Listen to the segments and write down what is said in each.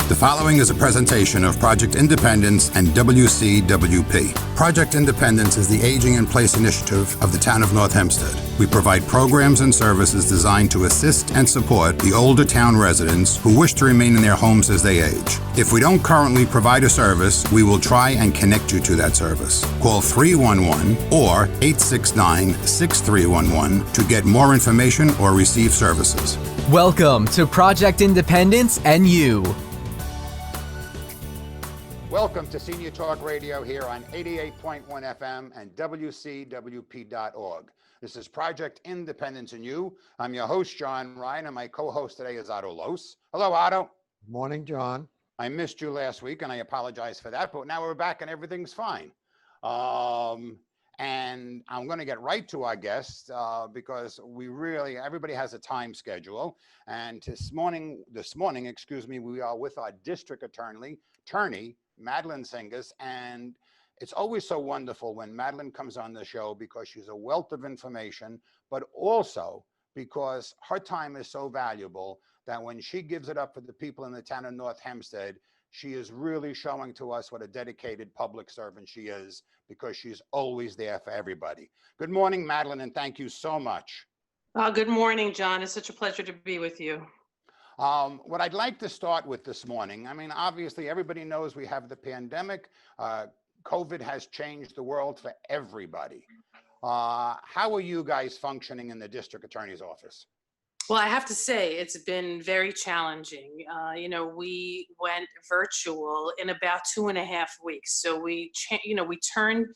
The following is a presentation of Project Independence and WCWP. Project Independence is the Aging in Place initiative of the town of North Hempstead. We provide programs and services designed to assist and support the older town residents who wish to remain in their homes as they age. If we don't currently provide a service, we will try and connect you to that service. Call 311 or 869-6311 to get more information or receive services. Welcome to Project Independence and You. Welcome to Senior Talk Radio here on 88.1 FM and WCWP.org. This is Project Independence and You. I'm your host, John Ryan, and my co-host today is Otto Lohse. Hello, Otto. Morning, John. I missed you last week, and I apologize for that, but now we're back and everything's fine. And I'm going to get right to our guest because everybody has a time schedule. And this morning, we are with our district attorney, Madeline Singas, and it's always so wonderful when Madeline comes on the show because she's a wealth of information, but also because her time is so valuable that when she gives it up for the people in the town of North Hempstead, she is really showing to us what a dedicated public servant she is because she's always there for everybody. Good morning, Madeline, and thank you so much. Good morning, John. It's such a pleasure to be with you. What I'd like to start with this morning, I mean, obviously everybody knows we have the pandemic. COVID has changed the world for everybody. How are you guys functioning in the district attorney's office? Well, I have to say it's been very challenging. We went virtual in about 2.5 weeks. So we turned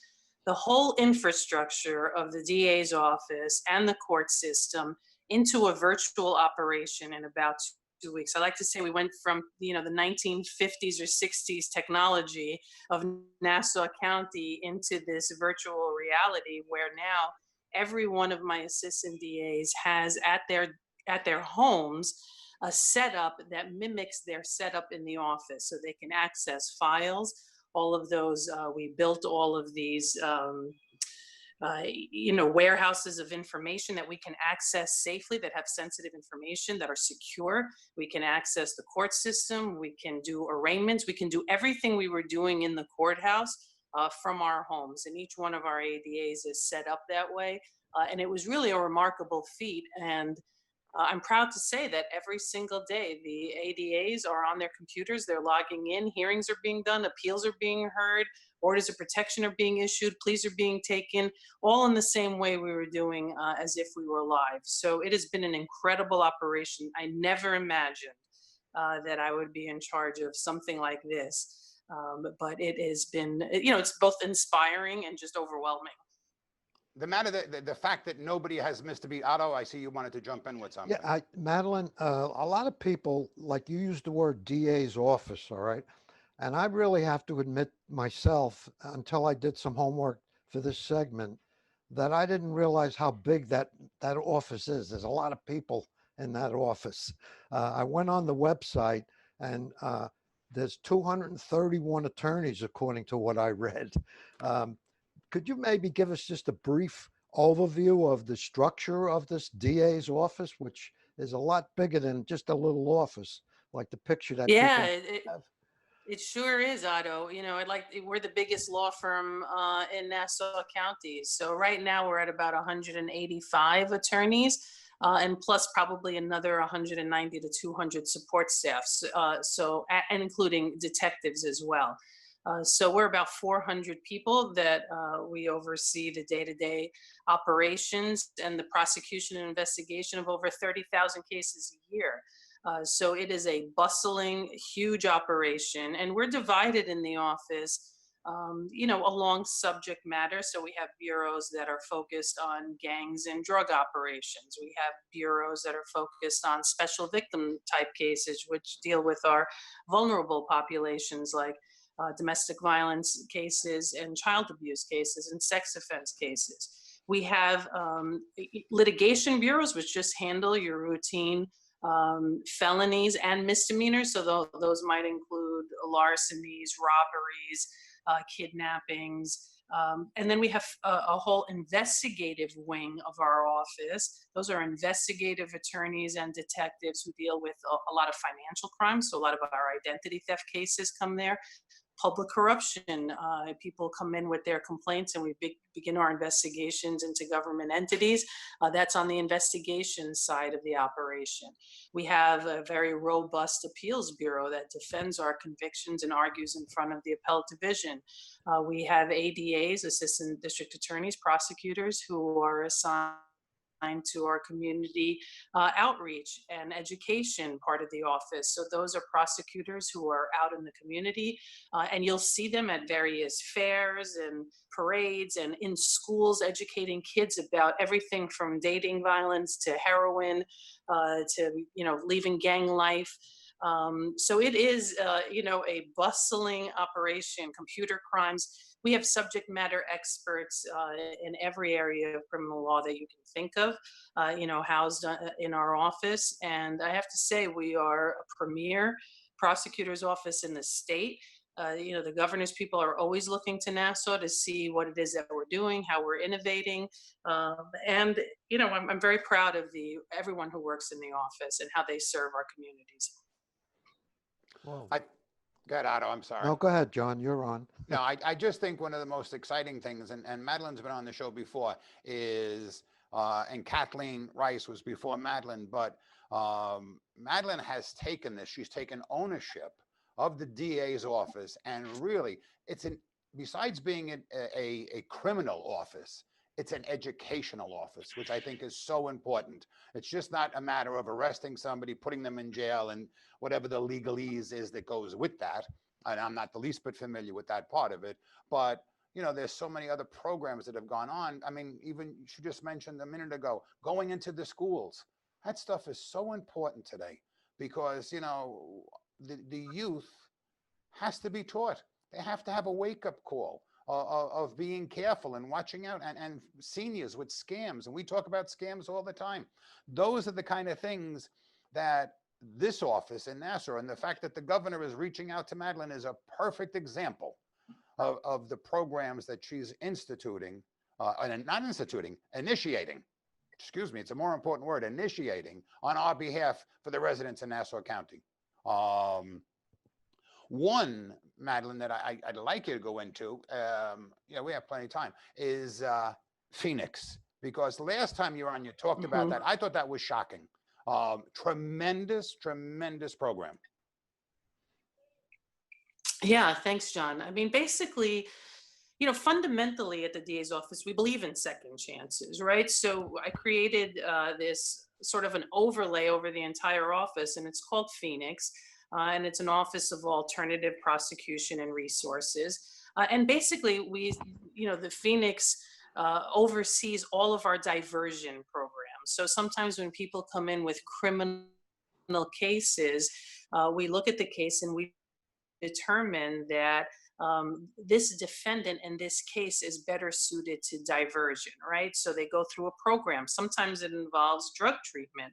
the whole infrastructure of the DA's office and the court system into a virtual operation in about 2 weeks. I like to say we went from, the 1950s or 60s technology of Nassau County into this virtual reality where now every one of my assistant DAs has at their homes a setup that mimics their setup in the office so they can access files. All of those, we built all of these warehouses of information that we can access safely, that have sensitive information, that are secure. We can access the court system. We can do arraignments. We can do everything we were doing in the courthouse from our homes. And each one of our ADAs is set up that way. And it was really a remarkable feat. And I'm proud to say that every single day, the ADAs are on their computers. They're logging in. Hearings are being done. Appeals are being heard. Orders of protection are being issued. Pleas are being taken, all in the same way we were doing as if we were live. So it has been an incredible operation. I never imagined that I would be in charge of something like this. But it has been, it's both inspiring and just overwhelming. The fact that nobody has missed a beat. Otto, I see you wanted to jump in with something. Yeah, Madeline, a lot of people, like you used the word DA's office, all right? And I really have to admit myself, until I did some homework for this segment, that I didn't realize how big that office is. There's a lot of people in that office. I went on the website and there's 231 attorneys, according to what I read. Could you maybe give us just a brief overview of the structure of this DA's office, which is a lot bigger than just a little office, like the picture that people have? It sure is, Otto. We're the biggest law firm in Nassau County. So right now we're at about 185 attorneys and plus probably another 190 to 200 support staffs. And including detectives as well. So we're about 400 people that we oversee the day-to-day operations and the prosecution and investigation of over 30,000 cases a year. So it is a bustling, huge operation, and we're divided in the office, along subject matter. So we have bureaus that are focused on gangs and drug operations. We have bureaus that are focused on special victim type cases, which deal with our vulnerable populations like domestic violence cases and child abuse cases and sex offense cases. We have litigation bureaus, which just handle your routine felonies and misdemeanors. So those might include larcenies, robberies, kidnappings, And then we have a whole investigative wing of our office. Those are investigative attorneys and detectives who deal with a lot of financial crimes. So a lot of our identity theft cases come there. Public corruption, people come in with their complaints and we begin our investigations into government entities. That's on the investigation side of the operation. We have a very robust appeals bureau that defends our convictions and argues in front of the appellate division. We have ADAs, assistant district attorneys, prosecutors, who are assigned to our community outreach and education part of the office. So those are prosecutors who are out in the community, and you'll see them at various fairs and parades and in schools, educating kids about everything from dating violence to heroin, to leaving gang life. So it is, a bustling operation. Computer crimes. We have subject matter experts in every area of criminal law that you can think of, housed in our office. And I have to say, we are a premier prosecutor's office in the state. The governor's people are always looking to Nassau to see what it is that we're doing, how we're innovating. I'm very proud of everyone who works in the office and how they serve our communities. Well, Go ahead, Otto, I'm sorry. no, go ahead, John, you're on. No, I just think one of the most exciting things, and Madeline's been on the show before, is, and Kathleen Rice was before Madeline, but Madeline has taken this, she's taken ownership of the DA's office, and really, besides being a criminal office, it's an educational office, which I think is so important. It's just not a matter of arresting somebody, putting them in jail, and whatever the legalese is that goes with that. And I'm not the least bit familiar with that part of it. But, there's so many other programs that have gone on. I mean, even she just mentioned a minute ago, going into the schools. That stuff is so important today because, the youth has to be taught. They have to have a wake-up call of being careful and watching out, and seniors with scams. And we talk about scams all the time. Those are the kind of things that this office in Nassau, and the fact that the governor is reaching out to Madeline, is a perfect example of the programs that she's initiating. Excuse me, it's a more important word, initiating on our behalf for the residents in Nassau County. One, Madeline, that I'd like you to go into, we have plenty of time, is Phoenix. Because last time you were on, you talked about that. I thought that was shocking. Tremendous program. Yeah, thanks, John. I mean, basically, fundamentally at the DA's office, we believe in second chances, right? So I created this sort of an overlay over the entire office, and it's called Phoenix. And it's an office of alternative prosecution and resources. And basically, the Phoenix oversees all of our diversion programs. So sometimes when people come in with criminal cases, we look at the case and we determine that this defendant in this case is better suited to diversion, right? So they go through a program. Sometimes it involves drug treatment.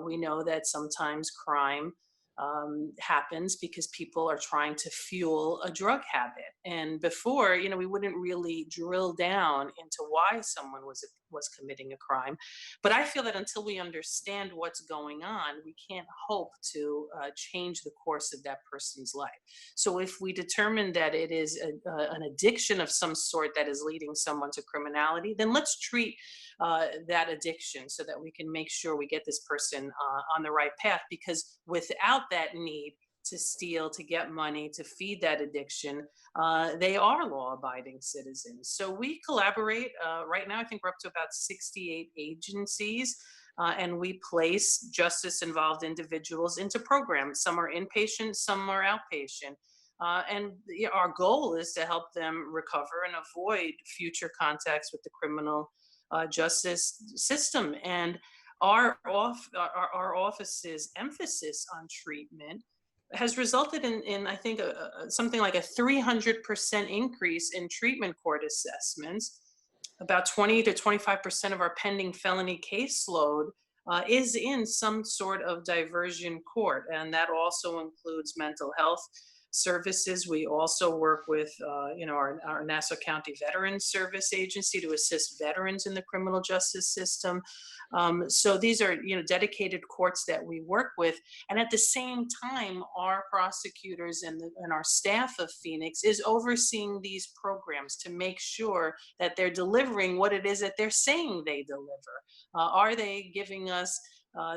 We know that sometimes crime happens because people are trying to fuel a drug habit. And before, we wouldn't really drill down into why someone was committing a crime. But I feel that until we understand what's going on, we can't hope to change the course of that person's life. So if we determine that it is an addiction of some sort that is leading someone to criminality, then let's treat that addiction so that we can make sure we get this person on the right path. Because without that need to steal, to get money, to feed that addiction, they are law-abiding citizens. So we collaborate. Right now, I think we're up to about 68 agencies, and we place justice-involved individuals into programs. Some are inpatient, some are outpatient. And our goal is to help them recover and avoid future contacts with the criminal justice system. And our office's emphasis on treatment has resulted in I think, something like a 300% increase in treatment court assessments. About 20 to 25% of our pending felony caseload is in some sort of diversion court. And that also includes mental health services. We also work with, our Nassau County Veterans Service Agency to assist veterans in the criminal justice system. So these are, dedicated courts that we work with. And at the same time, our prosecutors and our staff of Phoenix is overseeing these programs to make sure that they're delivering what it is that they're saying they deliver. Are they giving us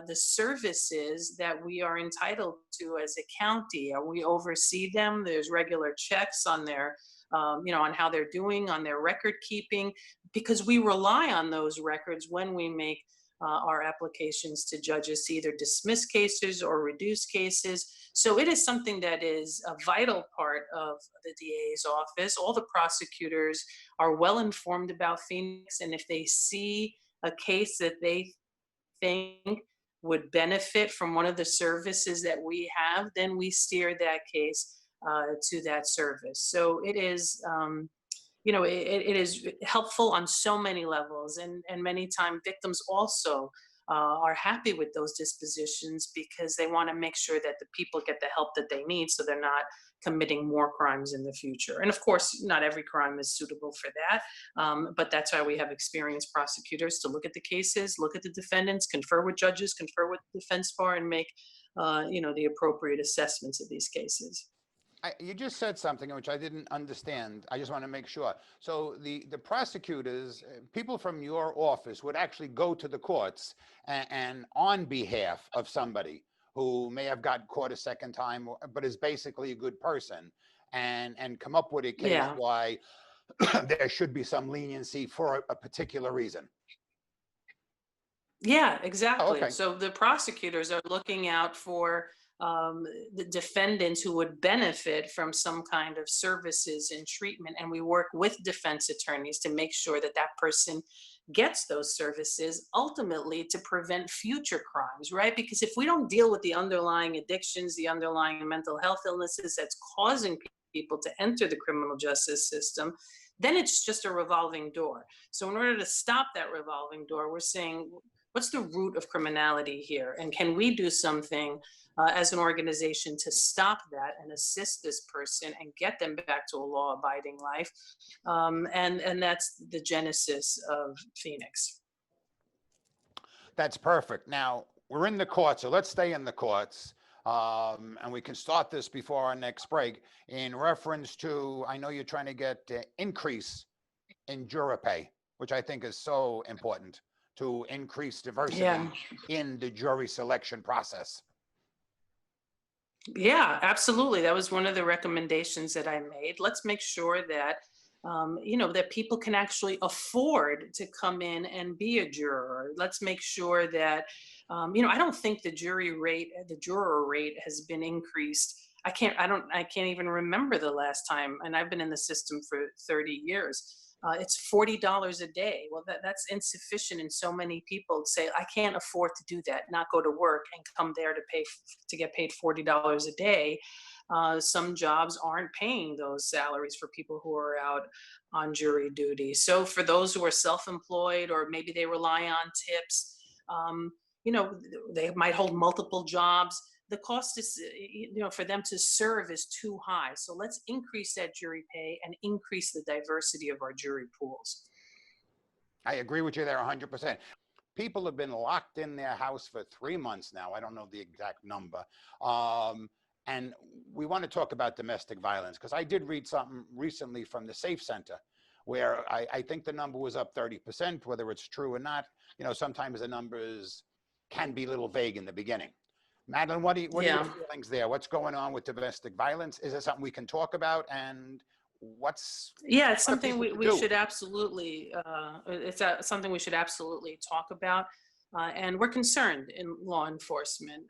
the services that we are entitled to as a county? We oversee them. There's regular checks on their, on how they're doing, on their record keeping, because we rely on those records when we make our applications to judges to either dismiss cases or reduce cases. So it is something that is a vital part of the DA's office. All the prosecutors are well informed about Phoenix, and if they see a case that they think would benefit from one of the services that we have, then we steer that case to that service. So it is, it is helpful on so many levels, and many times victims also are happy with those dispositions because they want to make sure that the people get the help that they need so they're not committing more crimes in the future. And of course, not every crime is suitable for that, but that's why we have experienced prosecutors to look at the cases, look at the defendants, confer with judges, confer with the defense bar, and make the appropriate assessments of these cases. You just said something which I didn't understand. I just want to make sure. So the prosecutors, people from your office would actually go to the courts and on behalf of somebody who may have gotten caught a second time, but is basically a good person, and come up with a case why there should be some leniency for a particular reason. Yeah, exactly. Oh, okay. So the prosecutors are looking out for the defendants who would benefit from some kind of services and treatment. And we work with defense attorneys to make sure that that person gets those services, ultimately to prevent future crimes, right? Because if we don't deal with the underlying addictions, the underlying mental health illnesses that's causing people to enter the criminal justice system, then it's just a revolving door. So in order to stop that revolving door, we're saying, what's the root of criminality here? And can we do something as an organization to stop that and assist this person and get them back to a law-abiding life? And that's the genesis of Phoenix. That's perfect. Now, we're in the courts, so let's stay in the courts. And we can start this before our next break in reference to, I know you're trying to get increase in juror pay, which I think is so important to increase diversity in the jury selection process. Yeah, absolutely. That was one of the recommendations that I made. Let's make sure that, that people can actually afford to come in and be a juror. Let's make sure that, I don't think the juror rate has been increased. I can't even remember the last time, and I've been in the system for 30 years. It's $40 a day. Well, that's insufficient. And so many people say, I can't afford to do that, not go to work and come there to get paid $40 a day. Some jobs aren't paying those salaries for people who are out on jury duty. So for those who are self-employed, or maybe they rely on tips, they might hold multiple jobs. The cost is, for them to serve is too high. So let's increase that jury pay and increase the diversity of our jury pools. I agree with you there 100%. People have been locked in their house for 3 months now. I don't know the exact number. And we want to talk about domestic violence, because I did read something recently from the Safe Center where I think the number was up 30%, whether it's true or not. Sometimes the numbers can be a little vague in the beginning. Madeline, what are your feelings there? What's going on with domestic violence? Is it something we can talk about? And it's something we should absolutely, something we should absolutely talk about. And we're concerned in law enforcement.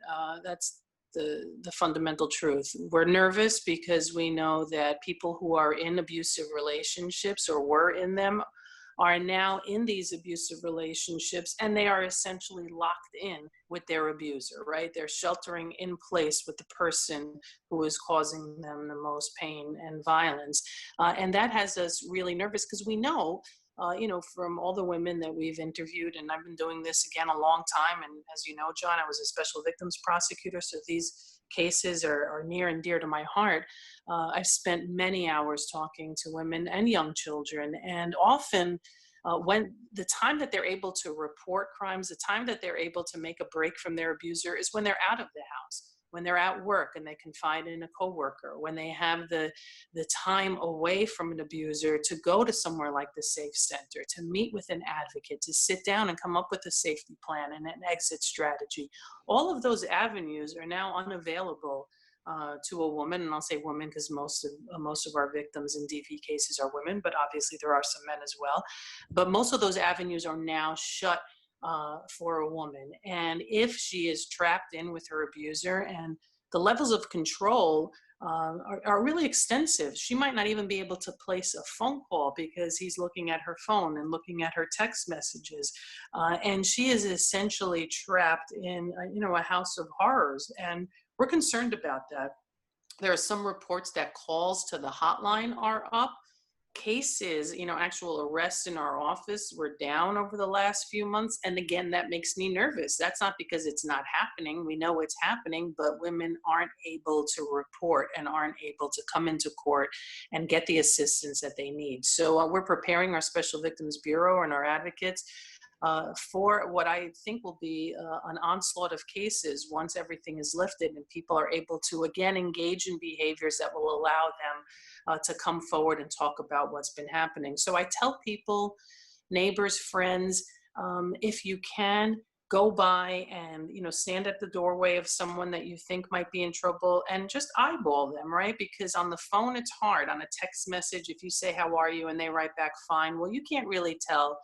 That's the fundamental truth. We're nervous because we know that people who are in abusive relationships or were in them are now in these abusive relationships, and they are essentially locked in with their abuser, right? They're sheltering in place with the person who is causing them the most pain and violence. And that has us really nervous, because we know from all the women that we've interviewed, and I've been doing this again a long time. And as you know, John, I was a special victims prosecutor, so these cases are near and dear to my heart. I've spent many hours talking to women and young children, and often when the time that they're able to report crimes, the time that they're able to make a break from their abuser is when they're out of the house, when they're at work and they confide in a coworker, when they have the time away from an abuser to go to somewhere like the Safe Center, to meet with an advocate, to sit down and come up with a safety plan and an exit strategy. All of those avenues are now unavailable to a woman, and I'll say woman because most of our victims in DV cases are women, but obviously there are some men as well. But most of those avenues are now shut for a woman. And if she is trapped in with her abuser, and the levels of control are really extensive, she might not even be able to place a phone call because he's looking at her phone and looking at her text messages. And she is essentially trapped in, a house of horrors. And we're concerned about that. There are some reports that calls to the hotline are up. Cases, actual arrests in our office were down over the last few months. And again, that makes me nervous. That's not because it's not happening. We know it's happening, but women aren't able to report and aren't able to come into court and get the assistance that they need. So we're preparing our Special Victims Bureau and our advocates for what I think will be an onslaught of cases once everything is lifted and people are able to again engage in behaviors that will allow them to come forward and talk about what's been happening. So I tell people, neighbors, friends, if you can, go by and stand at the doorway of someone that you think might be in trouble and just eyeball them, right? Because on the phone it's hard. On a text message, if you say how are you and they write back fine, well, you can't really tell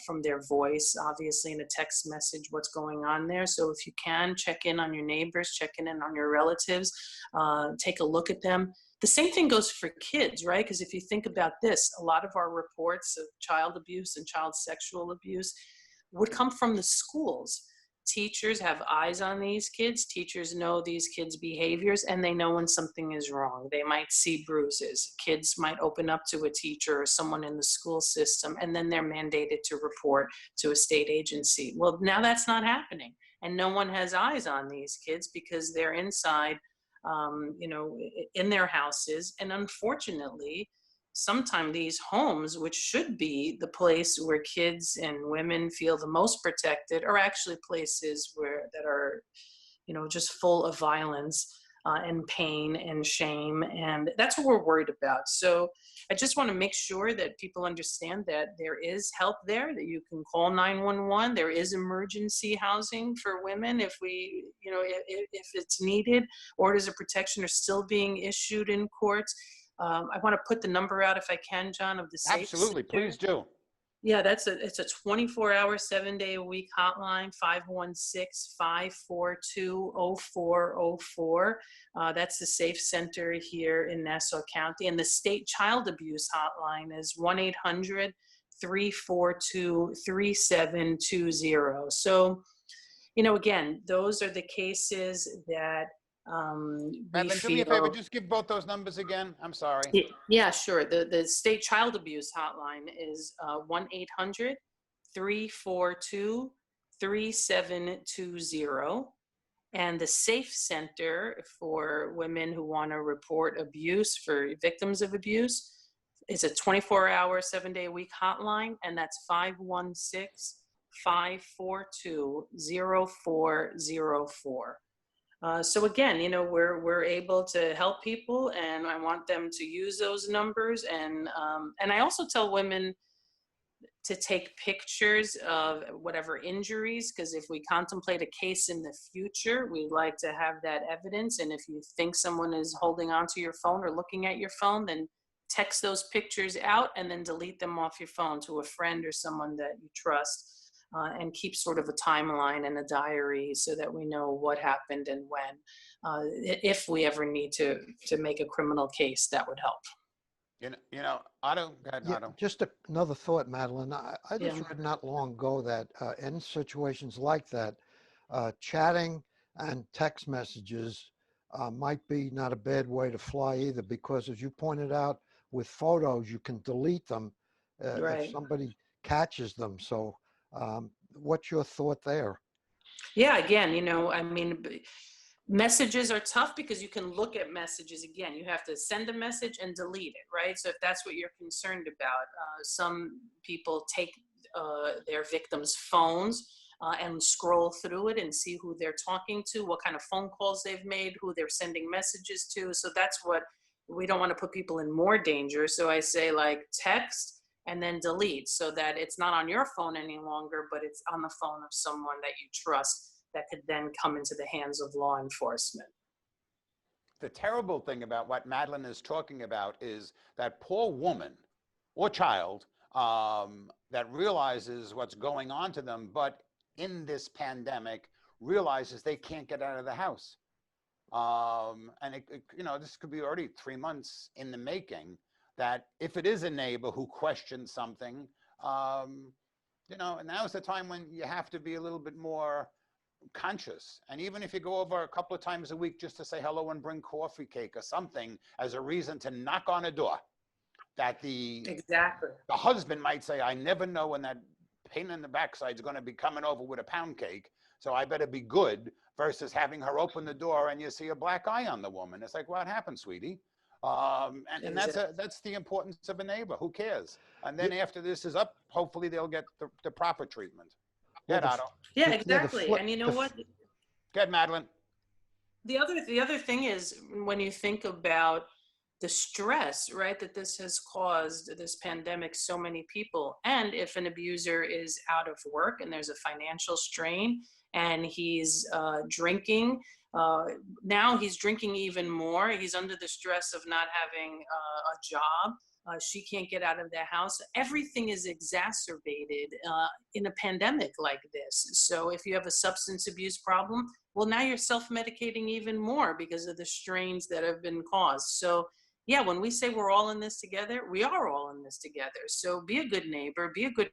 from their voice, obviously, in a text message what's going on there. So if you can, check in on your neighbors, check in on your relatives, take a look at them. The same thing goes for kids, right? Because if you think about this, a lot of our reports of child abuse and child sexual abuse would come from the schools. Teachers have eyes on these kids. Teachers know these kids' behaviors and they know when something is wrong. They might see bruises. Kids might open up to a teacher or someone in the school system, and then they're mandated to report to a state agency. Well, now that's not happening. And no one has eyes on these kids because they're inside, in their houses. And unfortunately, sometimes these homes, which should be the place where kids and women feel the most protected, are actually places that are, just full of violence and pain and shame. And that's what we're worried about. So I just want to make sure that people understand that there is help there, that you can call 911. There is emergency housing for women if if it's needed. Orders of protection are still being issued in courts. I want to put the number out if I can, John, of the Safe Absolutely, Center. please do. Yeah, it's a 24-hour, 7-day-a-week hotline, 516-542-0404. That's the Safe Center here in Nassau County. And the state child abuse hotline is 1-800-342-3720. So, again, those are the cases that we Madeline, do me a favor, feel. just give both those numbers again. I'm sorry. Yeah, sure. The state child abuse hotline is 1-800-342-3720. And the Safe Center for women who want to report abuse, for victims of abuse, is a 24-hour, 7-day-a-week hotline, and that's 516-542-0404. So again, we're able to help people, and I want them to use those numbers. And I also tell women to take pictures of whatever injuries, because if we contemplate a case in the future, we'd like to have that evidence. And if you think someone is holding onto your phone or looking at your phone, then text those pictures out and then delete them off your phone to a friend or someone that you trust. And keep sort of a timeline and a diary so that we know what happened and when. If we ever need to make a criminal case, that would help. Otto, go ahead, Yeah, Otto. just another thought, Madeline. I just Yeah. read not long ago that in situations like that, chatting and text messages might be not a bad way to fly either, because as you pointed out, with photos, you can delete them. If Right. somebody catches them. So what's your thought there? Yeah, again, I mean, messages are tough because you can look at messages. Again, you have to send a message and delete it, right? So if that's what you're concerned about, some people take their victims' phones and scroll through it and see who they're talking to, what kind of phone calls they've made, who they're sending messages to. So that's what we don't want to put people in more danger. So I say, like, text and then delete, so that it's not on your phone any longer, but it's on the phone of someone that you trust that could then come into the hands of law enforcement. The terrible thing about what Madeline is talking about is that poor woman or child that realizes what's going on to them, but in this pandemic realizes they can't get out of the house. And this could be already 3 months in the making, that if it is a neighbor who questions something, and now's the time when you have to be a little bit more conscious. And even if you go over a couple of times a week just to say hello and bring coffee cake or something as a reason to knock on a door, that the husband might say, I never know when that pain in the backside is going to be coming over with a pound cake, so I better be good, versus having her open the door and you see a black eye on the woman. It's like, what happened, sweetie? And that's the importance of a neighbor. Who cares? And then after this is up, hopefully they'll get the proper treatment. Get Otto. Yeah, exactly. And you know what? Get Madeline. The other thing is, when you think about the stress, right, that this has caused, this pandemic, so many people, and if an abuser is out of work and there's a financial strain and he's drinking, now he's drinking even more. He's under the stress of not having a job. She can't get out of the house. Everything is exacerbated in a pandemic like this. So if you have a substance abuse problem, well, now you're self-medicating even more because of the strains that have been caused. So yeah, when we say we're all in this together, we are all in this together. So be a good neighbor, be a good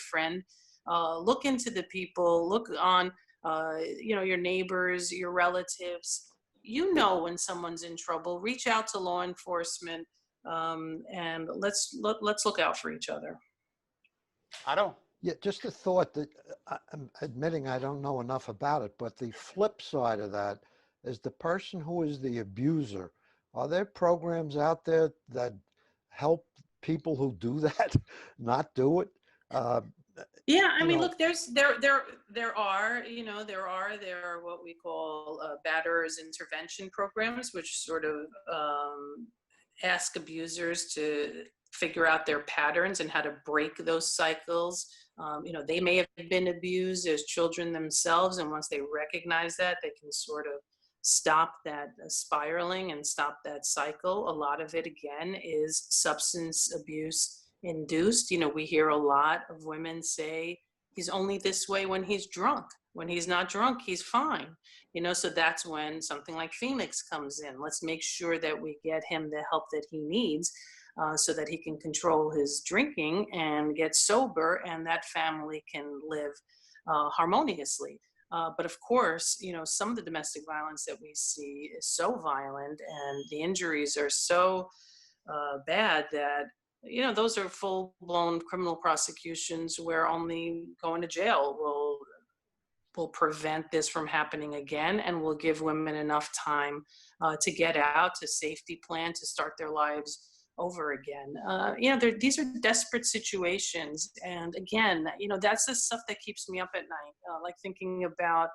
friend, look into the people, look on, your neighbors, your relatives. When someone's in trouble, reach out to law enforcement, and let's look out for each other. I don't. Yeah, just a thought that I'm admitting I don't know enough about it, but the flip side of that is the person who is the abuser. Are there programs out there that help people who do that not do it? Yeah, I mean, look, there are what we call batterers intervention programs, which sort of ask abusers to figure out their patterns and how to break those cycles. They may have been abused as children themselves, and once they recognize that, they can sort of stop that spiraling and stop that cycle. A lot of it, again, is substance abuse induced. We hear a lot of women say, he's only this way when he's drunk. When he's not drunk, he's fine. So that's when something like Phoenix comes in. Let's make sure that we get him the help that he needs so that he can control his drinking and get sober, and that family can live harmoniously. But of course, some of the domestic violence that we see is so violent and the injuries are so bad that, those are full-blown criminal prosecutions where only going to jail will prevent this from happening again, and will give women enough time to get out, to safety plan, to start their lives over again. These are desperate situations. And again, that's the stuff that keeps me up at night, like thinking about,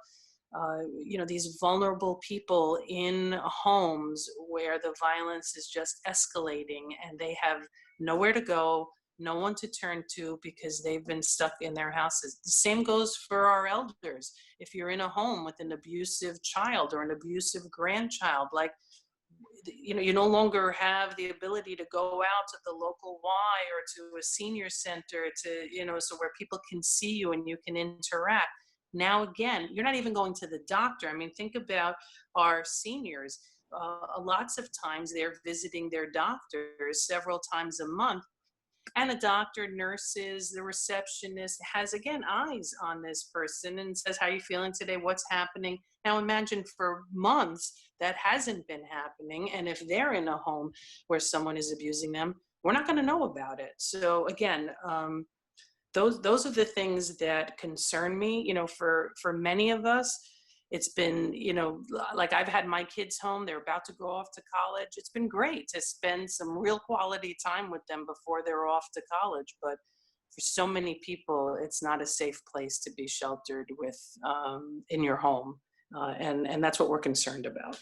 these vulnerable people in homes where the violence is just escalating and they have nowhere to go, no one to turn to because they've been stuck in their houses. The same goes for our elders. If you're in a home with an abusive child or an abusive grandchild, like, you no longer have the ability to go out to the local Y or to a senior center so where people can see you and you can interact. Now, again, you're not even going to the doctor. I mean, think about our seniors. Lots of times they're visiting their doctors several times a month. And the doctor, nurses, the receptionist has, again, eyes on this person and says, how are you feeling today? What's happening? Now imagine for months that hasn't been happening. And if they're in a home where someone is abusing them, we're not going to know about it. So again, those are the things that concern me. For many of us, it's been, like I've had my kids home, they're about to go off to college. It's been great to spend some real quality time with them before they're off to college. But for so many people, it's not a safe place to be sheltered with in your home. And that's what we're concerned about.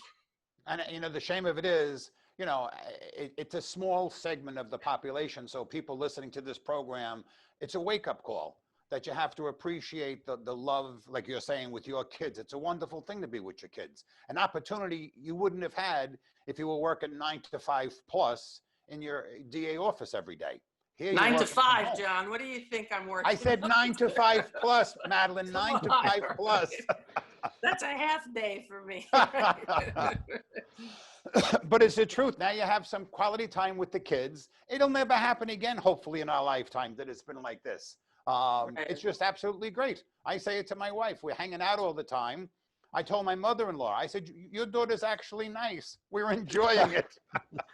And the shame of it is, it's a small segment of the population. So people listening to this program, it's a wake-up call that you have to appreciate the love, like you're saying, with your kids. It's a wonderful thing to be with your kids. An opportunity you wouldn't have had if you were working 9 to 5 plus in your DA office every day. Here 9 to 5, John. What do you think I'm working? I said 9 to 5 plus, Madeline. 9 to 5 plus. That's a half day for me. But it's the truth. Now you have some quality time with the kids. It'll never happen again, hopefully, in our lifetime that it's been like this. Right. It's just absolutely great. I say it to my wife. We're hanging out all the time. I told my mother-in-law, I said, your daughter's actually nice. We're enjoying it.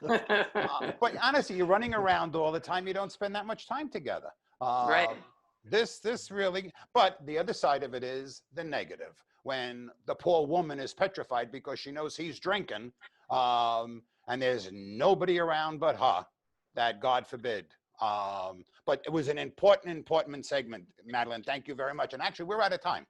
But honestly, you're running around all the time. You don't spend that much time together. Right. This really, but the other side of it is the negative. When the poor woman is petrified because she knows he's drinking, and there's nobody around but her, that God forbid. But it was an important segment, Madeline. Thank you very much. And actually, we're out of time.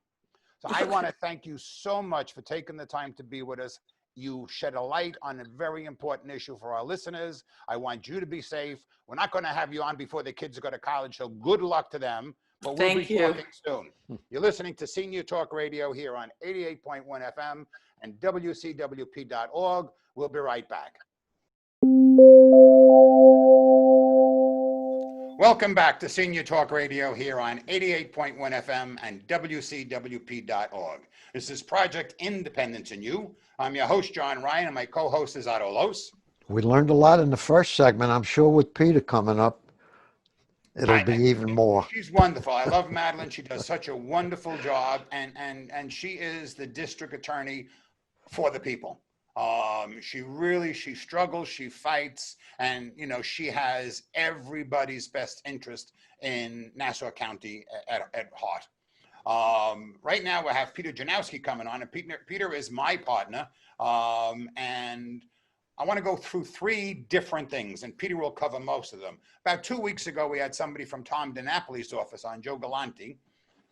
So I want to thank you so much for taking the time to be with us. You shed a light on a very important issue for our listeners. I want you to be safe. We're not going to have you on before the kids go to college, so good luck to them. But we'll be talking soon. You're listening to Senior Talk Radio here on 88.1 FM and WCWP.org. We'll be right back. Welcome back to Senior Talk Radio here on 88.1 FM and WCWP.org. This is Project Independence in You. I'm your host, John Ryan, and my co-host is Otto Lohse. We learned a lot in the first segment. I'm sure with Peter coming up, it'll be even more. She's wonderful. I love Madeline. She does such a wonderful job, and she is the district attorney for the people. She struggles, she fights, and she has everybody's best interest in Nassau County at heart. Right now we have Peter Janowsky coming on, and Peter is my partner, and I want to go through 3 different things, and Peter will cover most of them. About 2 weeks ago, we had somebody from Tom DiNapoli's office on, Joe Galante,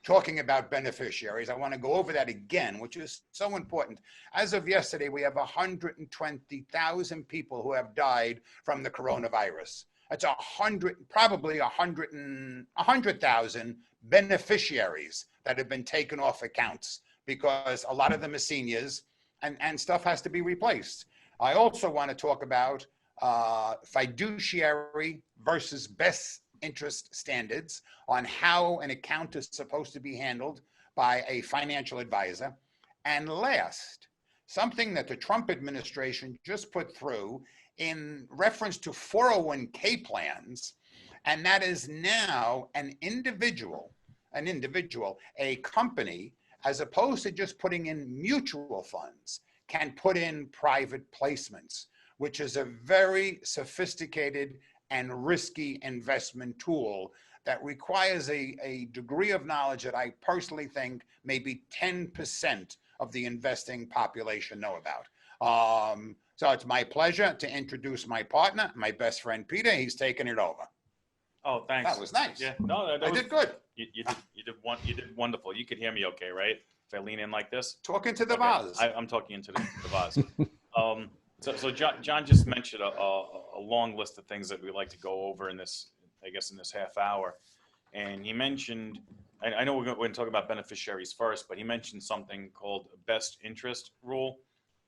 talking about beneficiaries. I want to go over that again, which is so important. As of yesterday, we have 120,000 people who have died from the coronavirus. That's probably 100,000 beneficiaries that have been taken off accounts because a lot of them are seniors and stuff has to be replaced. I also want to talk about fiduciary versus best interest standards on how an account is supposed to be handled by a financial advisor. And last, something that the Trump administration just put through in reference to 401k plans, and that is now a company, as opposed to just putting in mutual funds, can put in private placements, which is a very sophisticated and risky investment tool that requires a degree of knowledge that I personally think maybe 10% of the investing population know about. So it's my pleasure to introduce my partner, my best friend, Peter. He's taking it over. Oh, thanks. That was nice. Yeah, no, I did good. You did wonderful. You could hear me okay, right? If I lean in like this? Talking to the Okay. vase. I'm talking into the vase. So John just mentioned a long list of things that we like to go over in this half hour. And he mentioned, I know we're going to talk about beneficiaries first, but he mentioned something called best interest rule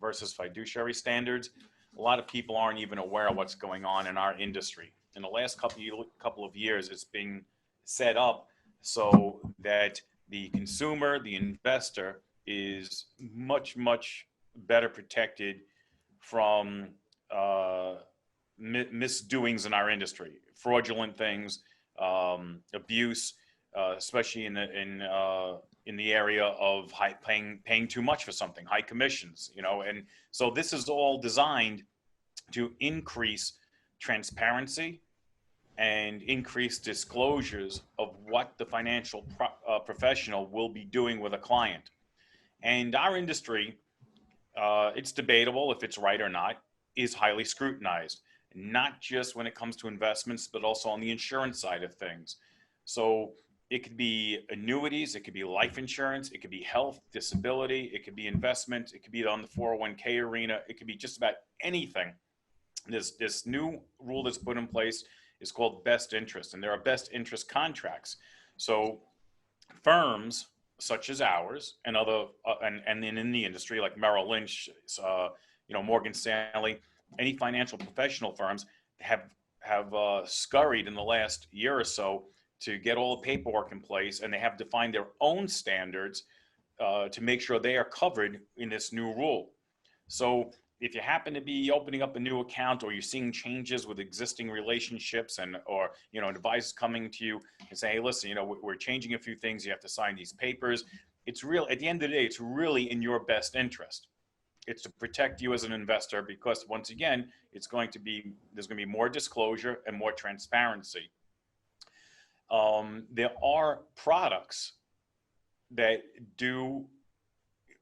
versus fiduciary standards. A lot of people aren't even aware of what's going on in our industry. In the last couple of years, it's been set up so that the consumer, the investor, is much, much better protected from misdoings in our industry, fraudulent things, abuse, especially in the area of paying too much for something, high commissions, and so this is all designed to increase transparency and increase disclosures of what the financial professional will be doing with a client. And our industry, it's debatable if it's right or not, is highly scrutinized, not just when it comes to investments, but also on the insurance side of things. So it could be annuities, it could be life insurance, it could be health, disability, it could be investment, it could be on the 401k arena, it could be just about anything. This new rule that's put in place is called best interest, and there are best interest contracts. So firms such as ours and other and then in the industry like Merrill Lynch, Morgan Stanley, any financial professional firms have scurried in the last year or so to get all the paperwork in place, and they have defined their own standards to make sure they are covered in this new rule. So if you happen to be opening up a new account, or you're seeing changes with existing relationships, or advisors coming to you and saying, hey, listen, we're changing a few things, you have to sign these papers. It's real, at the end of the day, it's really in your best interest. It's to protect you as an investor, because once again, there's going to be more disclosure and more transparency. There are products that do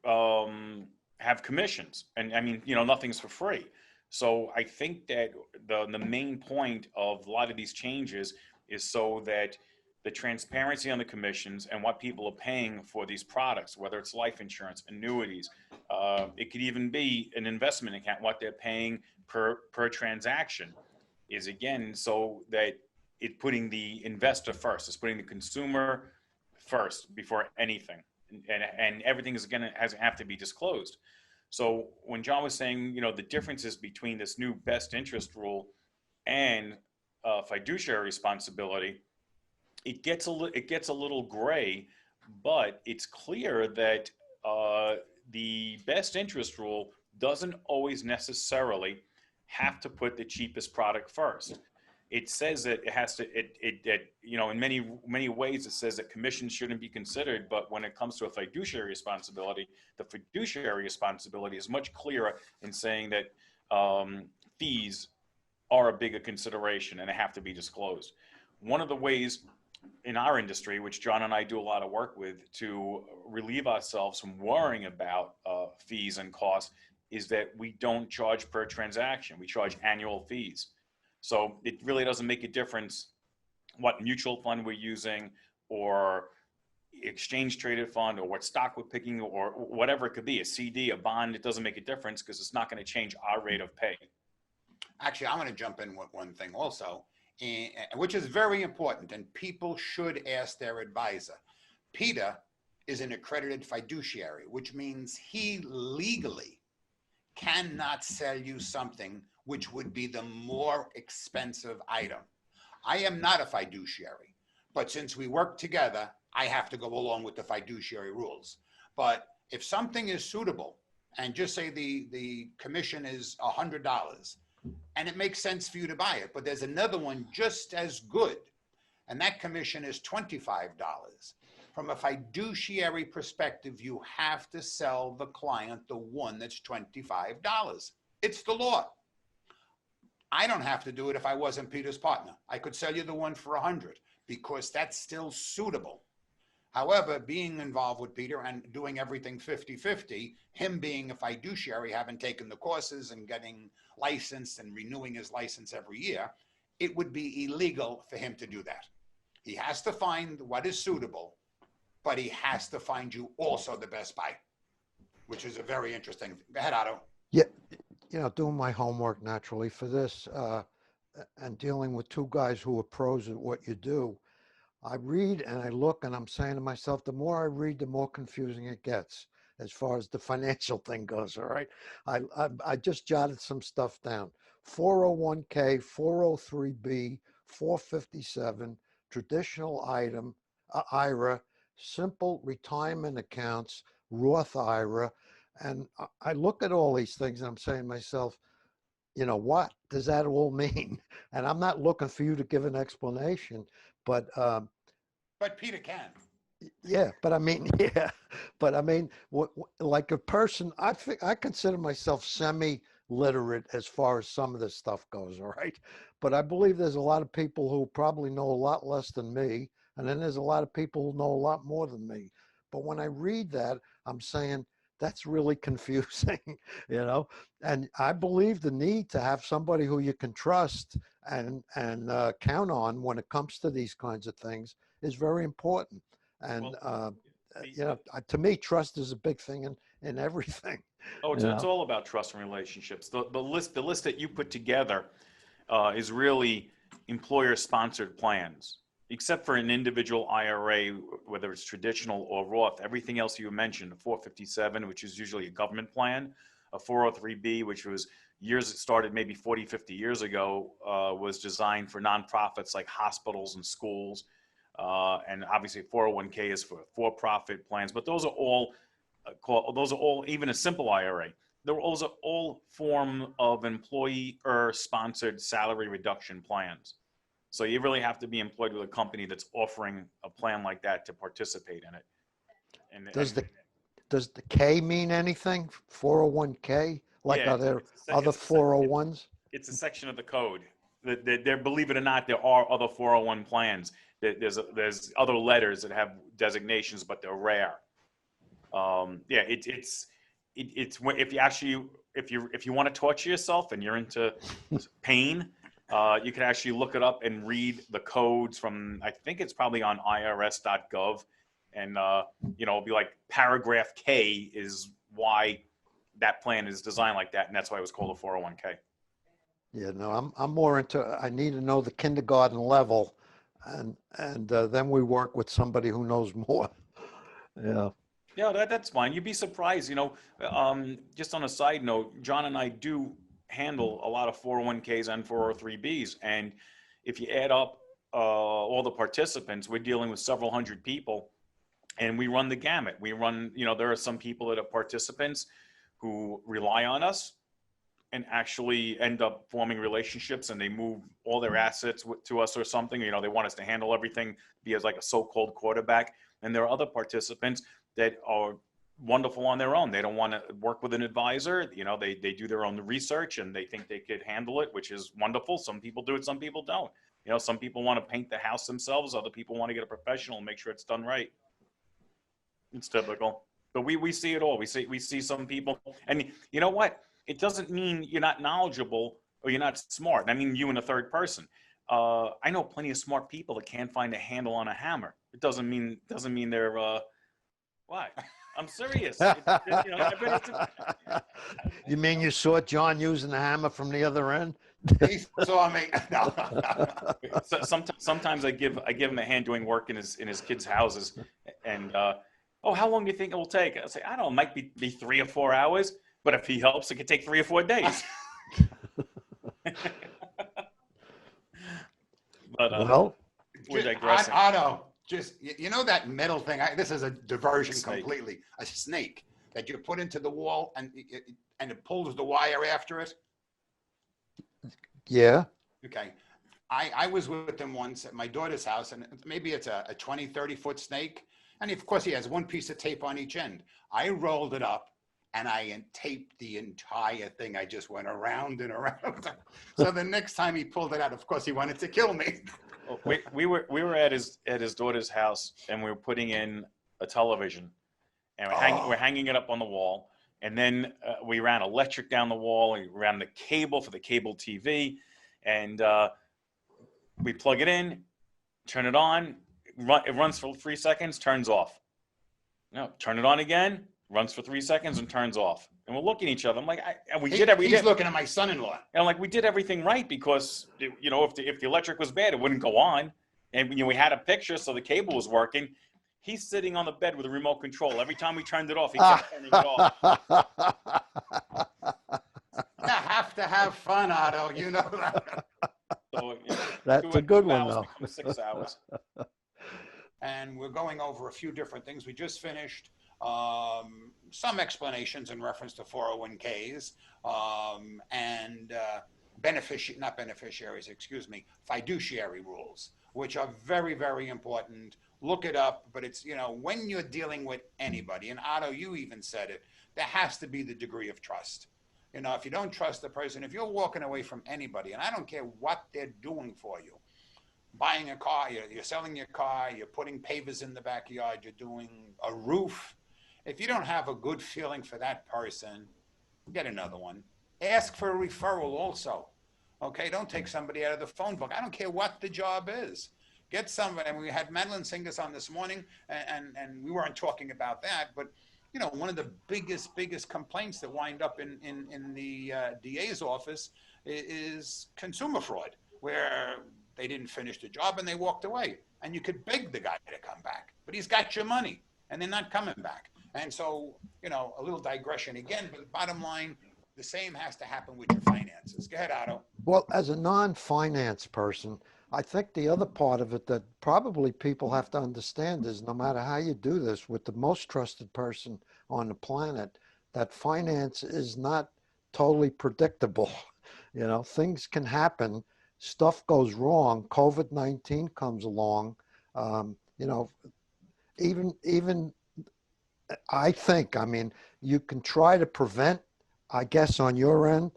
have commissions, and I mean, nothing's for free. So I think that the main point of a lot of these changes is so that the transparency on the commissions and what people are paying for these products, whether it's life insurance, annuities, it could even be an investment account, what they're paying per transaction, is again so that it's putting the investor first, it's putting the consumer first before anything, and everything is going to have to be disclosed. So when John was saying, the differences between this new best interest rule and fiduciary responsibility, it gets a little gray, but it's clear that the best interest rule doesn't always necessarily have to put the cheapest product first. It says that it has to, in many ways, it says that commissions shouldn't be considered, but when it comes to a fiduciary responsibility, the fiduciary responsibility is much clearer in saying that fees are a bigger consideration and they have to be disclosed. One of the ways in our industry, which John and I do a lot of work with to relieve ourselves from worrying about fees and costs, is that we don't charge per transaction. We charge annual fees. So it really doesn't make a difference what mutual fund we're using, or exchange traded fund, or what stock we're picking, or whatever it could be, a CD, a bond. It doesn't make a difference because it's not going to change our rate of pay. Actually, I'm going to jump in with one thing also, which is very important, and people should ask their advisor. Peter is an accredited fiduciary, which means he legally cannot sell you something which would be the more expensive item. I am not a fiduciary, but since we work together, I have to go along with the fiduciary rules. But if something is suitable, and just say the commission is $100, and it makes sense for you to buy it, but there's another one just as good, and that commission is $25. From a fiduciary perspective, you have to sell the client the one that's $25. It's the law. I don't have to do it if I wasn't Peter's partner. I could sell you the one for $100 because that's still suitable. However, being involved with Peter and doing everything 50-50, him being a fiduciary, having taken the courses and getting licensed and renewing his license every year, it would be illegal for him to do that. He has to find what is suitable, but he has to find you also the best buy, which is a very interesting thing. Go ahead, Otto. Yeah, doing my homework naturally for this and dealing with two guys who are pros at what you do, I read and I look and I'm saying to myself, the more I read, the more confusing it gets as far as the financial thing goes, all right? I just jotted some stuff down. 401k, 403b, 457, traditional item, IRA, simple retirement accounts, Roth IRA. And I look at all these things and I'm saying to myself, what does that all mean? And I'm not looking for you to give an explanation, but Peter can. Yeah, but I mean, like a person, I consider myself semi literate as far as some of this stuff goes, all right? But I believe there's a lot of people who probably know a lot less than me, and then there's a lot of people who know a lot more than me. But when I read that, I'm saying that's really confusing, you know? And I believe the need to have somebody who you can trust and count on when it comes to these kinds of things is very important. And Well, you know, to me, trust is a big thing in everything. oh, You it's know? all about trust and relationships. The list that you put together is really employer-sponsored plans, except for an individual IRA, whether it's traditional or Roth. Everything else you mentioned, a 457, which is usually a government plan, a 403B, which was years, it started maybe 40, 50 years ago, was designed for nonprofits like hospitals and schools. And obviously 401k is for-profit plans, but those are all even a simple IRA. Those are all form of employer-sponsored salary reduction plans. So you really have to be employed with a company that's offering a plan like that to participate in it. Does the K mean anything? 401k? Like Yeah, are there it's a, other it's a, 401s? it's a section of the code that there, believe it or not, there are other 401 plans. There's other letters that have designations, but they're rare. Yeah, it's if you want to torture yourself and you're into pain, you can actually look it up and read the codes from, I think it's probably on irs.gov, and it'll be like paragraph K is why that plan is designed like that, and that's why it was called a 401k. Yeah, no, I'm more into, I need to know the kindergarten level and then we work with somebody who knows more. Yeah. Yeah, that's fine. You'd be surprised, just on a side note, John and I do handle a lot of 401ks and 403bs. And if you add up all the participants, we're dealing with several hundred people, and we run the gamut. We run, there are some people that are participants who rely on us and actually end up forming relationships, and they move all their assets to us or something. They want us to handle everything, be as like a so-called quarterback. And there are other participants that are wonderful on their own. They don't want to work with an advisor. They do their own research and they think they could handle it, which is wonderful. Some people do it, some people don't. Some people want to paint the house themselves. Other people want to get a professional and make sure it's done right. It's typical. But we see it all. We see some people, and you know what? It doesn't mean you're not knowledgeable or you're not smart. I mean, you in a third person. I know plenty of smart people that can't find a handle on a hammer. It doesn't mean they're why? I'm serious. You mean you saw John using the hammer from the other end? He saw me. No. So sometimes I give him a hand doing work in his kids' houses, and how long do you think it will take? I say, I don't know, it might be 3 or 4 hours, but if he helps, it could take 3 or 4 days. But Well, we're digressing. Otto, just that metal thing. This is a diversion completely. A snake that you put into the wall and it pulls the wire after it. yeah. Okay. I was with him once at my daughter's house, and maybe it's a 20, 30-foot snake. And of course, he has one piece of tape on each end. I rolled it up and I taped the entire thing. I just went around and around. So the next time he pulled it out, of course, he wanted to kill me. We were at his daughter's house, and we were putting in a television, and we're hanging it up on the wall. And then we ran electric down the wall, and we ran the cable for the cable TV, and we plug it in, turn it on, it runs for 3 seconds, turns off. No, turn it on again, runs for 3 seconds and turns off. And we're looking at each other. I'm like, he's looking at my son-in-law. And I'm like, we did everything right, because if the electric was bad, it wouldn't go on. And we had a picture, so the cable was working. He's sitting on the bed with a remote control. Every time we turned it off, he kept turning it off. You have to have fun, Otto. You know that. So, That's a good one, though. 6 hours. And we're going over a few different things. We just finished some explanations in reference to 401ks and fiduciary rules, which are very, very important. Look it up, but it's, when you're dealing with anybody, and Otto, you even said it, there has to be the degree of trust. You know, if you don't trust the person, if you're walking away from anybody, and I don't care what they're doing for you, buying a car, you're selling your car, you're putting pavers in the backyard, you're doing a roof. If you don't have a good feeling for that person, get another one. Ask for a referral also. Okay, don't take somebody out of the phone book. I don't care what the job is. Get somebody. And we had Madeline Singas on this morning, and we weren't talking about that, but you know, one of the biggest complaints that wind up in the DA's office is consumer fraud, where they didn't finish the job and they walked away. And you could beg the guy to come back, but he's got your money and they're not coming back. And so, you know, a little digression again, but the bottom line, the same has to happen with your finances. Go ahead, Otto. Well, as a non-finance person, I think the other part of it that probably people have to understand is no matter how you do this with the most trusted person on the planet, that finance is not totally predictable. You know, things can happen, stuff goes wrong, COVID-19 comes along. You know, even I think, I mean, you can try to prevent, I guess, on your end,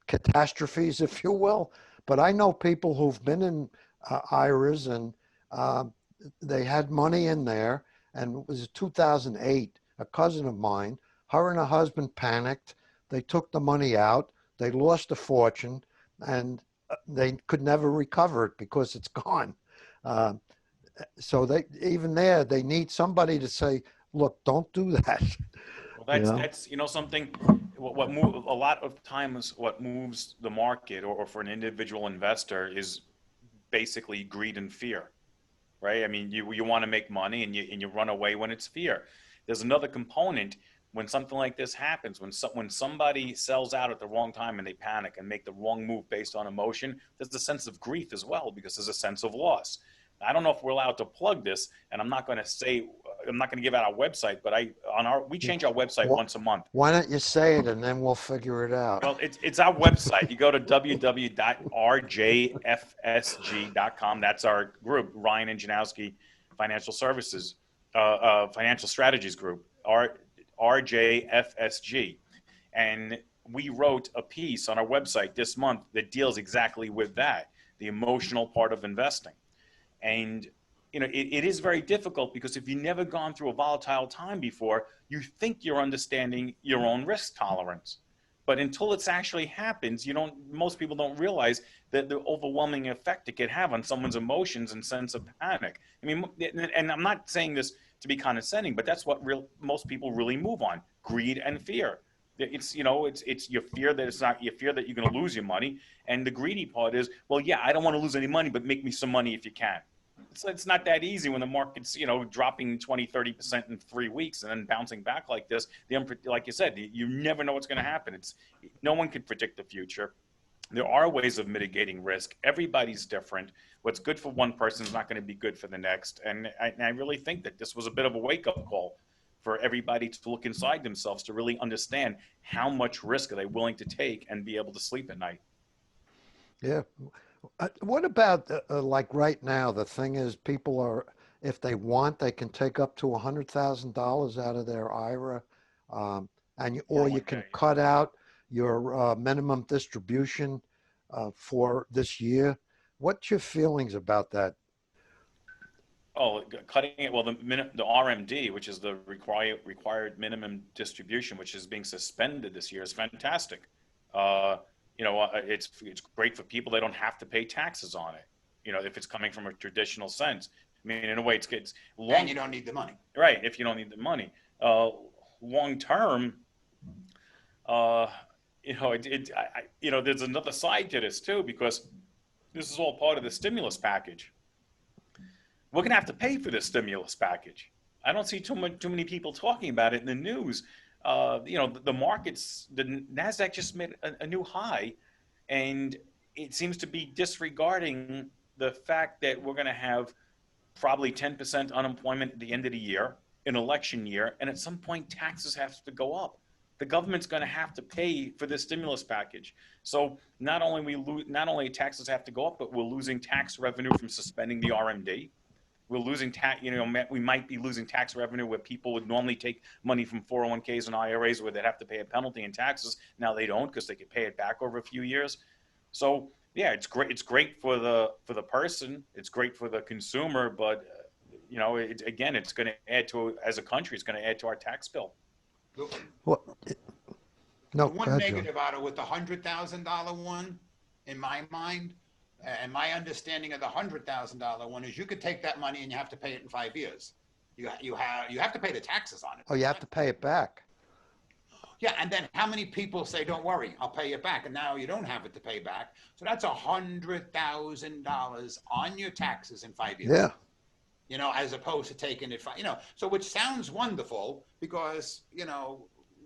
catastrophes, if you will. But I know people who've been in IRAs and they had money in there, and it was 2008, a cousin of mine, her and her husband panicked. They took the money out, they lost a fortune, and they could never recover it because it's gone. So they, even there, they need somebody to say, look, don't do that. Well, You know? that's you know something. What move a lot of times what moves the market or for an individual investor is basically greed and fear, right? I mean, you want to make money and you run away when it's fear. There's another component when something like this happens, when somebody sells out at the wrong time and they panic and make the wrong move based on emotion, there's a sense of grief as well because there's a sense of loss. I don't know if we're allowed to plug this, and I'm not going to give out our website, but we change our website once a month. Why don't you say it and then we'll figure it out? Well, it's our website. You go to www.rjfsg.com. That's our group, Ryan and Janowsky Financial Services, Financial Strategies Group, RJFSG. And we wrote a piece on our website this month that deals exactly with that, the emotional part of investing. And you know, it is very difficult because if you've never gone through a volatile time before, you think you're understanding your own risk tolerance. But until it's actually happens, most people don't realize that the overwhelming effect it can have on someone's emotions and sense of panic. I mean, and I'm not saying this to be condescending, but that's what most people really move on: greed and fear. It's your fear that you fear that you're going to lose your money, and the greedy part is, well, yeah, I don't want to lose any money, but make me some money if you can. It's not that easy when the market's dropping 20-30% in 3 weeks and then bouncing back like this. Like you said, you never know what's going to happen. No one can predict the future. There are ways of mitigating risk. Everybody's different. What's good for one person is not going to be good for the next. And I really think that this was a bit of a wake-up call for everybody to look inside themselves to really understand how much risk are they willing to take and be able to sleep at night. Yeah. What about like right now? The thing is, people are, if they want, they can take up to $100,000 out of their IRA, or you can cut out your minimum distribution for this year. What's your feelings about that? Oh, cutting it. Well, the RMD, which is the required minimum distribution, which is being suspended this year, is fantastic. It's great for people. They don't have to pay taxes on it, if it's coming from a traditional sense. I mean, in a way, it's long. And you don't need the money. Right, if you don't need the money. Long term, there's another side to this too, because this is all part of the stimulus package. We're going to have to pay for this stimulus package. I don't see too many people talking about it in the news. The markets, the NASDAQ just made a new high, and it seems to be disregarding the fact that we're going to have probably 10% unemployment at the end of the year, an election year, and at some point taxes have to go up. The government's going to have to pay for this stimulus package. So not only taxes have to go up, but we're losing tax revenue from suspending the RMD. we're losing tax, we might be losing tax revenue where people would normally take money from 401ks and IRAs where they'd have to pay a penalty in taxes. Now they don't because they could pay it back over a few years. So yeah, it's great. It's great for the person. It's great for the consumer, but again, it's going to add to, as a country, it's going to add to our tax bill. Well, no, The go one ahead, John. negative out of with the $100,000 one, in my mind, and my understanding of the $100,000 one is you could take that money and you have to pay it in 5 years. You have to pay the taxes on it. Oh, you have to pay it back. Yeah, and then how many people say, "Don't worry, I'll pay it back," and now you don't have it to pay back. So that's $100,000 on your taxes in 5 years. Yeah. As opposed to taking it, so which sounds wonderful because,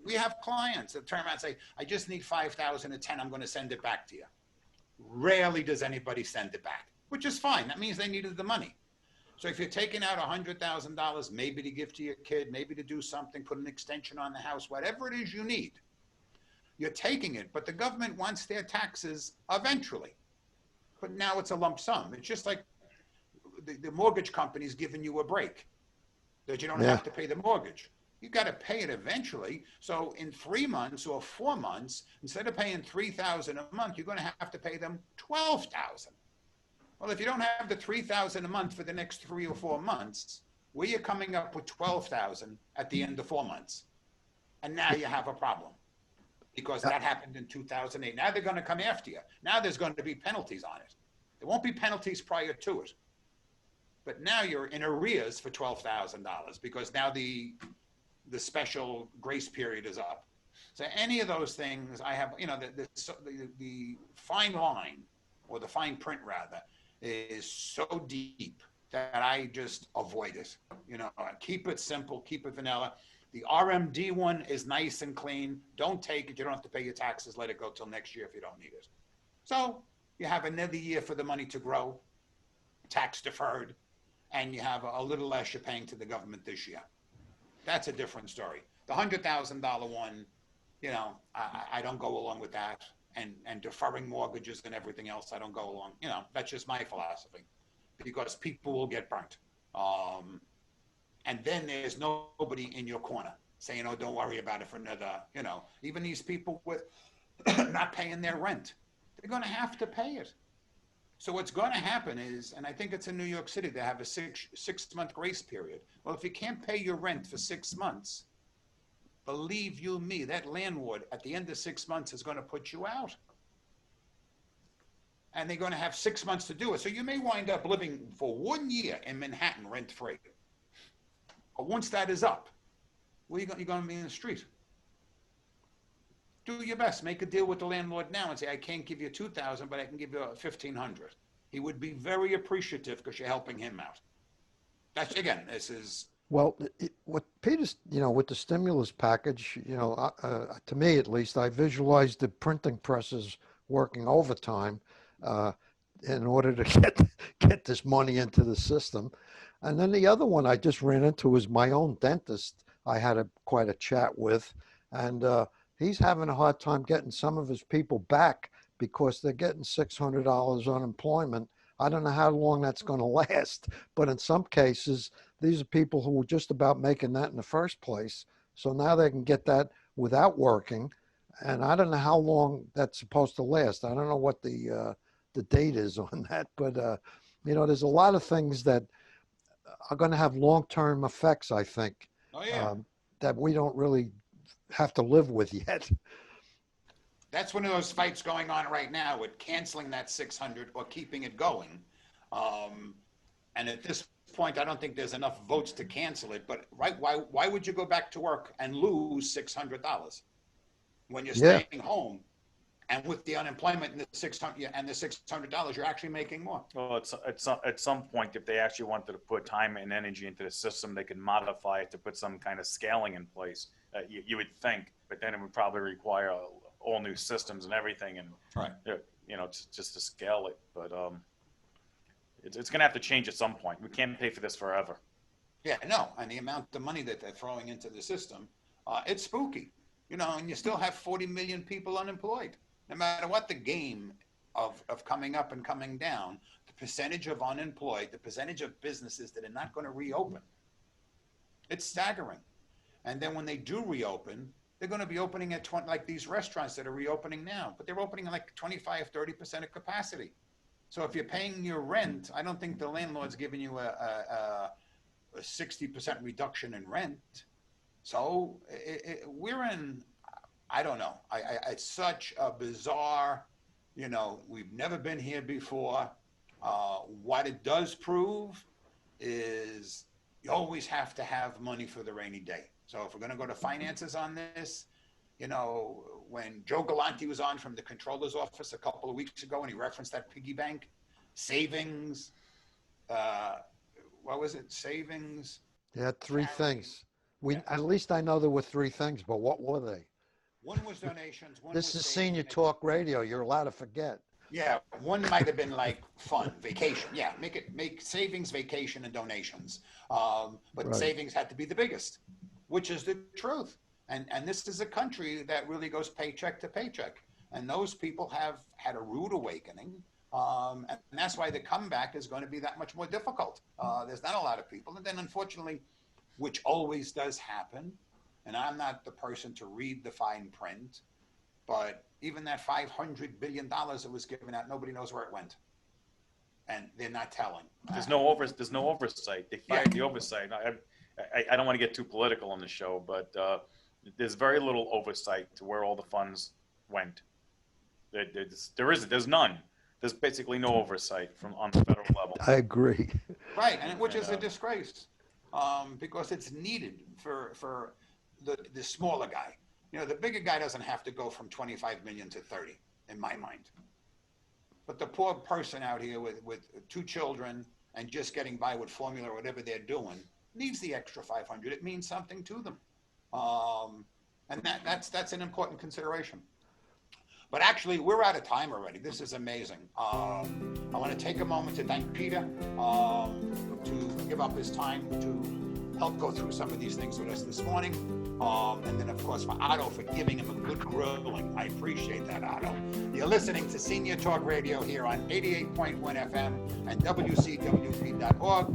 we have clients that turn around and say, I just need 5,000 or 10, I'm going to send it back to you. Rarely does anybody send it back, which is fine. That means they needed the money. So if you're taking out $100,000, maybe to give to your kid, maybe to do something, put an extension on the house, whatever it is you need, you're taking it, but the government wants their taxes eventually. But now it's a lump sum. It's just like the mortgage company's giving you a break that you don't have to pay the mortgage. You got to pay it eventually. So in 3 months or 4 months, instead of paying $3,000 a month, you're going to have to pay them $12,000. Well, if you don't have the $3,000 a month for the next 3 or 4 months, where you're coming up with $12,000 at the end of 4 months, and now you have a problem because that happened in 2008. Now they're going to come after you. Now there's going to be penalties on it. There won't be penalties prior to it, but now you're in arrears for $12,000 because now the special grace period is up. So any of those things, I have, the fine line, or the fine print rather, is so deep that I just avoid it. Keep it simple, keep it vanilla. The RMD one is nice and clean. Don't take it. You don't have to pay your taxes. Let it go till next year if you don't need it. So you have another year for the money to grow, tax deferred, and you have a little less you're paying to the government this year. That's a different story. The $100,000 one, I don't go along with that. And deferring mortgages and everything else, I don't go along. That's just my philosophy, because people will get burnt. And then there's nobody in your corner saying, "Oh, don't worry about it for another." Even these people with not paying their rent, they're going to have to pay it. So what's going to happen is, and I think it's in New York City, they have a six-month grace period. Well, if you can't pay your rent for 6 months, believe you me, that landlord at the end of 6 months is going to put you out. And they're going to have 6 months to do it. So you may wind up living for 1 year in Manhattan rent-free. But once that is up, you're going to be in the street. Do your best. Make a deal with the landlord now and say, "I can't give you $2,000, but I can give you $1,500. He would be very appreciative because you're helping him out. That's, again, this is... Well, what Peter's, with the stimulus package, to me at least, I visualized the printing presses working overtime in order to get this money into the system. And then the other one I just ran into was my own dentist. I had quite a chat with, and he's having a hard time getting some of his people back because they're getting $600 unemployment. I don't know how long that's going to last, but in some cases, these are people who were just about making that in the first place. So now they can get that without working. And I don't know how long that's supposed to last. I don't know what the date is on that, but there's a lot of things that are going to have long-term effects, I think, that we don't really have to live with yet. That's one of those fights going on right now with canceling that 600 or keeping it going. And at this point, I don't think there's enough votes to cancel it. But why would you go back to work and lose $600 when you're staying home? And with the unemployment and the $600, you're actually making more. Well, at some point, if they actually wanted to put time and energy into the system, they could modify it to put some kind of scaling in place. You would think, but then it would probably require all new systems and everything, and just to scale it. But it's going to have to change at some point. We can't pay for this forever. Yeah, no, and the amount of money that they're throwing into the system, it's spooky. And you still have 40 million people unemployed. No matter what the game of coming up and coming down, the percentage of unemployed, the percentage of businesses that are not going to reopen. It's staggering. And then when they do reopen, they're going to be opening at 20, like these restaurants that are reopening now, but they're opening at like 25, 30% of capacity. So if you're paying your rent, I don't think the landlord's giving you a 60% reduction in rent. So we're in, I don't know. It's such a bizarre, we've never been here before. What it does prove is you always have to have money for the rainy day. So if we're going to go to finances on this, when Joe Galante was on from the controller's office a couple of weeks ago and he referenced that piggy bank, savings, what was it? Savings. You had three charity. things. Yeah. At least I know there were three things, but what were they? One was donations. One This was is savings, Senior and Talk Radio. You're allowed to forget. yeah, one might have been like fun, vacation. Yeah, make savings, vacation, and donations. But Right. savings had to be the biggest, which is the truth. And this is a country that really goes paycheck to paycheck. And those people have had a rude awakening. And that's why the comeback is going to be that much more difficult. There's not a lot of people. And then unfortunately, which always does happen, and I'm not the person to read the fine print, but even that $500 billion that was given out, nobody knows where it went. And they're not telling. There's no oversight. They fired the oversight. I don't want to get too political on the show, but there's very little oversight to where all the funds went. There's none. There's basically no oversight on the federal level. I agree. Right, and which is a disgrace, because it's needed for the smaller guy. The bigger guy doesn't have to go from 25 million to 30, in my mind. But the poor person out here with two children and just getting by with formula or whatever they're doing needs the extra 500. It means something to them, and that's an important consideration. But actually, we're out of time already. This is amazing. I want to take a moment to thank Peter to give up his time to help go through some of these things with us this morning. And then, of course, for Otto for giving him a good grilling. I appreciate that, Otto. You're listening to Senior Talk Radio here on 88.1 FM and WCWP.org.